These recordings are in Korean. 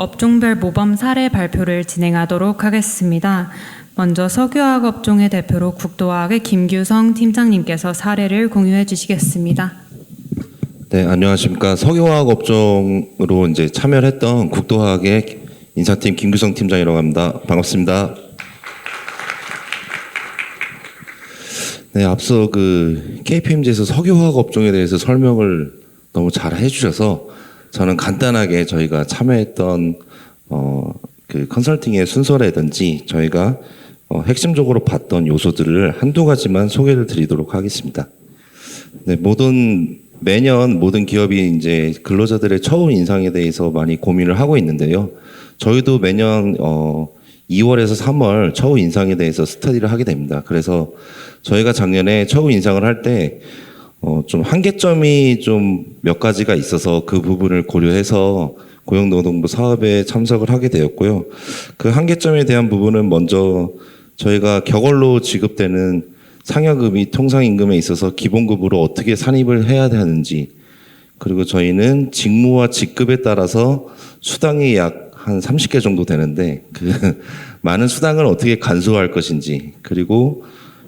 업종별 모범 사례 발표를 진행하도록 하겠습니다. 먼저 석유화학 업종의 대표로 국도화학의 김규성 팀장님께서 사례를 공유해 주시겠습니다. 네, 안녕하십니까. 석유화학 업종으로 이제 참여를 했던 국도화학의 인사팀 김규성 팀장이라고 합니다. 반갑습니다. 네, 앞서 KPMG에서 석유화학 업종에 대해서 설명을 너무 잘 해주셔서 저는 간단하게 저희가 참여했던 컨설팅의 순서라든지 저희가 핵심적으로 봤던 요소들을 한두 가지만 소개를 드리도록 하겠습니다. 네, 매년 모든 기업이 이제 근로자들의 처우 인상에 대해서 많이 고민을 하고 있는데요. 저희도 매년 2월에서 3월 처우 인상에 대해서 스터디를 하게 됩니다. 그래서 저희가 작년에 처우 인상을 할 때 좀 한계점이 좀 몇 가지가 있어서 그 부분을 고려해서 고용노동부 사업에 참석을 하게 되었고요. 그 한계점에 대한 부분은 먼저 저희가 격월로 지급되는 상여금이 통상임금에 있어서 기본급으로 어떻게 산입을 해야 되는지, 그리고 저희는 직무와 직급에 따라서 수당이 약 한 30개 정도 되는데 그 많은 수당을 어떻게 간소화할 것인지, 그리고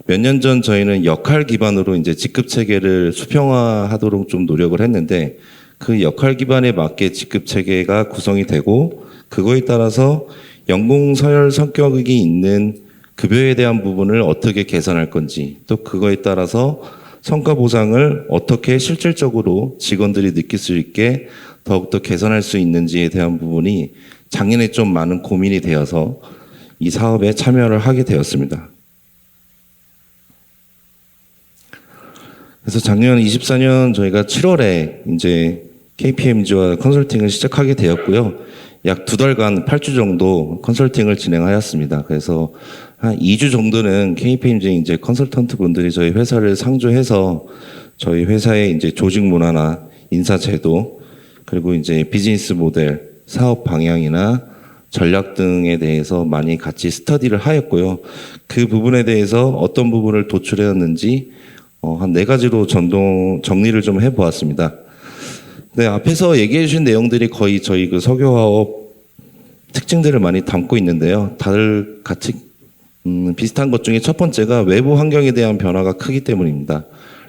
몇 년 전 저희는 역할 기반으로 이제 직급 체계를 수평화하도록 좀 노력을 했는데 그 역할 기반에 맞게 직급 체계가 구성이 되고 그거에 따라서 연공 서열 성격이 있는 급여에 대한 부분을 어떻게 개선할 건지, 또 그거에 따라서 성과 보상을 어떻게 실질적으로 직원들이 느낄 수 있게 더욱더 개선할 수 있는지에 대한 부분이 작년에 좀 많은 고민이 되어서 이 사업에 참여를 하게 되었습니다. 그래서 작년 24년 저희가 7월에 이제 KPMG와 컨설팅을 시작하게 되었고요. 약 2달간 8주 정도 컨설팅을 진행하였습니다. 그래서 한 2주 정도는 KPMG 이제 컨설턴트 분들이 저희 회사를 상주해서 저희 회사의 이제 조직 문화나 인사 제도, 그리고 이제 비즈니스 모델, 사업 방향이나 전략 등에 대해서 많이 같이 스터디를 하였고요. 그 부분에 대해서 어떤 부분을 도출했는지 한 4가지로 정리를 좀 해보았습니다. 네, 앞에서 얘기해 주신 내용들이 거의 저희 석유화업 특징들을 많이 담고 있는데요. 다들 같이 비슷한 것 중에 첫 번째가 외부 환경에 대한 변화가 크기 때문입니다.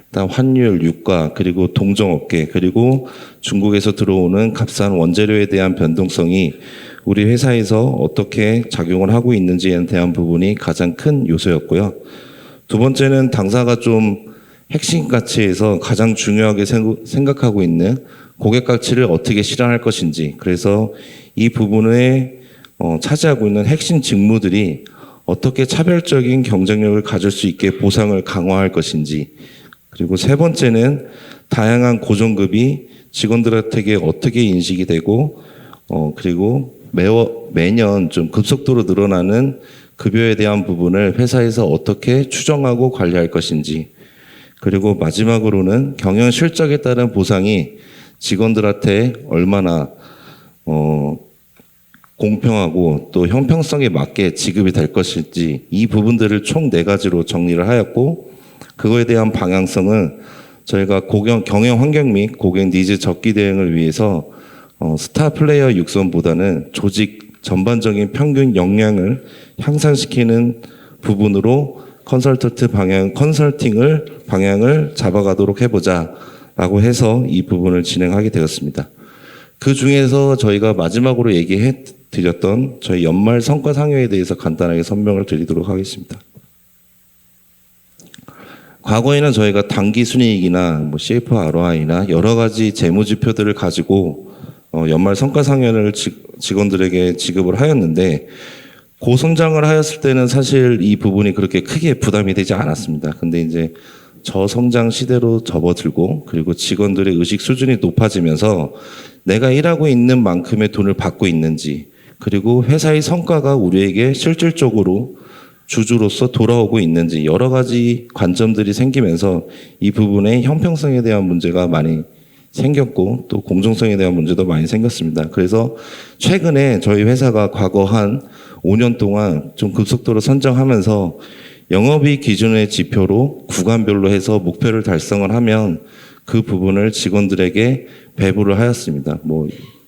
일단 환율, 유가, 그리고 동종업계, 그리고 중국에서 들어오는 값싼 원재료에 대한 변동성이 우리 회사에서 어떻게 작용을 하고 있는지에 대한 부분이 가장 큰 요소였고요. 두 번째는 당사가 좀 핵심 가치에서 가장 중요하게 생각하고 있는 고객 가치를 어떻게 실현할 것인지, 그래서 이 부분에 차지하고 있는 핵심 직무들이 어떻게 차별적인 경쟁력을 가질 수 있게 보상을 강화할 것인지, 그리고 세 번째는 다양한 고정급이 직원들한테 어떻게 인식이 되고 그리고 매년 좀 급속도로 늘어나는 급여에 대한 부분을 회사에서 어떻게 추정하고 관리할 것인지, 그리고 마지막으로는 경영 실적에 따른 보상이 직원들한테 얼마나 공평하고 또 형평성에 맞게 지급이 될 것인지, 이 부분들을 총 4가지로 정리를 하였고, 그거에 대한 방향성은 저희가 경영 환경 및 고객 니즈 적기 대응을 위해서 스타 플레이어 육성보다는 조직 전반적인 평균 역량을 향상시키는 부분으로 컨설팅을 방향을 잡아가도록 해보자라고 해서 이 부분을 진행하게 되었습니다. 그 중에서 저희가 마지막으로 얘기해 드렸던 저희 연말 성과 상여에 대해서 간단하게 설명을 드리도록 하겠습니다. 과거에는 저희가 단기 순이익이나 CFROI나 여러 가지 재무 지표들을 가지고 연말 성과 상여를 직원들에게 지급을 하였는데, 고성장을 하였을 때는 사실 이 부분이 그렇게 크게 부담이 되지 않았습니다. 근데 이제 저성장 시대로 접어들고, 그리고 직원들의 의식 수준이 높아지면서 내가 일하고 있는 만큼의 돈을 받고 있는지, 그리고 회사의 성과가 우리에게 실질적으로 주주로서 돌아오고 있는지, 여러 가지 관점들이 생기면서 이 부분의 형평성에 대한 문제가 많이 생겼고 또 공정성에 대한 문제도 많이 생겼습니다. 그래서 최근에 저희 회사가 과거 한 5년 동안 좀 급속도로 선정하면서 영업이익 기준의 지표로 구간별로 해서 목표를 달성을 하면 그 부분을 직원들에게 배부를 하였습니다.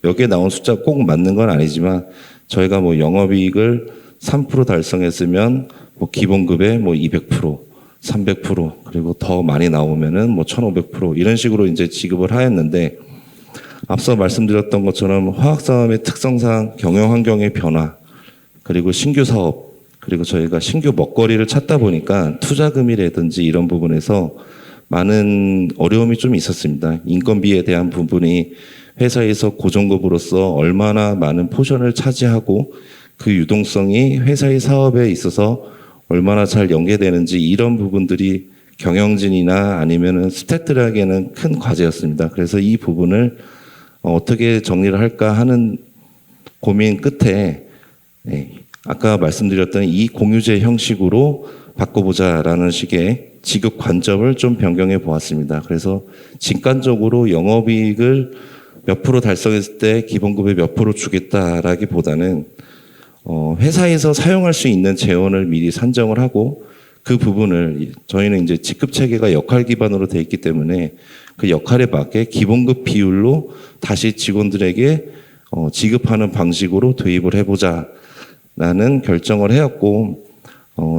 여기에 나온 숫자 꼭 맞는 건 아니지만 저희가 뭐 영업이익을 3% 달성했으면 뭐 기본급의 뭐 200%, 300% 그리고 더 많이 나오면은 뭐 1500% 이런 식으로 이제 지급을 하였는데 앞서 말씀드렸던 것처럼 화학사업의 특성상 경영 환경의 변화 그리고 신규 사업 그리고 저희가 신규 먹거리를 찾다 보니까 투자금이라든지 이런 부분에서 많은 어려움이 좀 있었습니다. 인건비에 대한 부분이 회사에서 고정급으로서 얼마나 많은 포션을 차지하고 그 유동성이 회사의 사업에 있어서 얼마나 잘 연계되는지 이런 부분들이 경영진이나 아니면은 스태프들에게는 큰 과제였습니다. 그래서 이 부분을 어떻게 정리를 할까 하는 고민 끝에 아까 말씀드렸던 이 공유제 형식으로 바꿔보자라는 식의 지급 관점을 좀 변경해 보았습니다. 그래서 직관적으로 영업이익을 몇 프로 달성했을 때 기본급의 몇 프로 주겠다라기보다는 회사에서 사용할 수 있는 재원을 미리 산정을 하고 그 부분을 저희는 이제 직급 체계가 역할 기반으로 되어 있기 때문에 그 역할에 맞게 기본급 비율로 다시 직원들에게 지급하는 방식으로 도입을 해보자라는 결정을 해왔고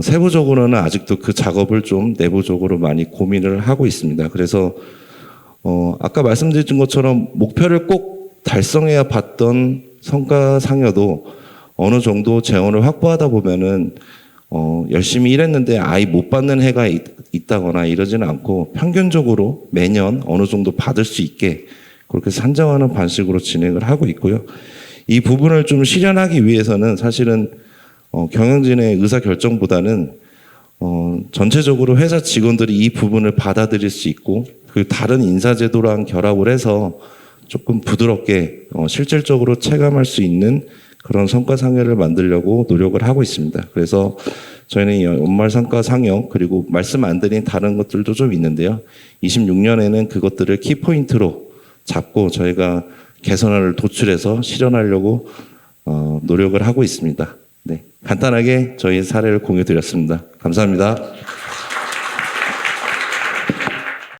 세부적으로는 아직도 그 작업을 좀 내부적으로 많이 고민을 하고 있습니다. 그래서 아까 말씀드린 것처럼 목표를 꼭 달성해야 봤던 성과상여도 어느 정도 재원을 확보하다 보면은 열심히 일했는데 아예 못 받는 해가 있다거나 이러지는 않고 평균적으로 매년 어느 정도 받을 수 있게 그렇게 산정하는 방식으로 진행을 하고 있고요. 이 부분을 좀 실현하기 위해서는 사실은 경영진의 의사결정보다는 전체적으로 회사 직원들이 이 부분을 받아들일 수 있고 그 다른 인사제도랑 결합을 해서 조금 부드럽게 실질적으로 체감할 수 있는 그런 성과상여를 만들려고 노력을 하고 있습니다. 그래서 저희는 연말 성과상여 그리고 말씀 안 드린 다른 것들도 좀 있는데요. 26년에는 그것들을 키포인트로 잡고 저희가 개선안을 도출해서 실현하려고 노력을 하고 있습니다. 네, 간단하게 저희 사례를 공유드렸습니다. 감사합니다.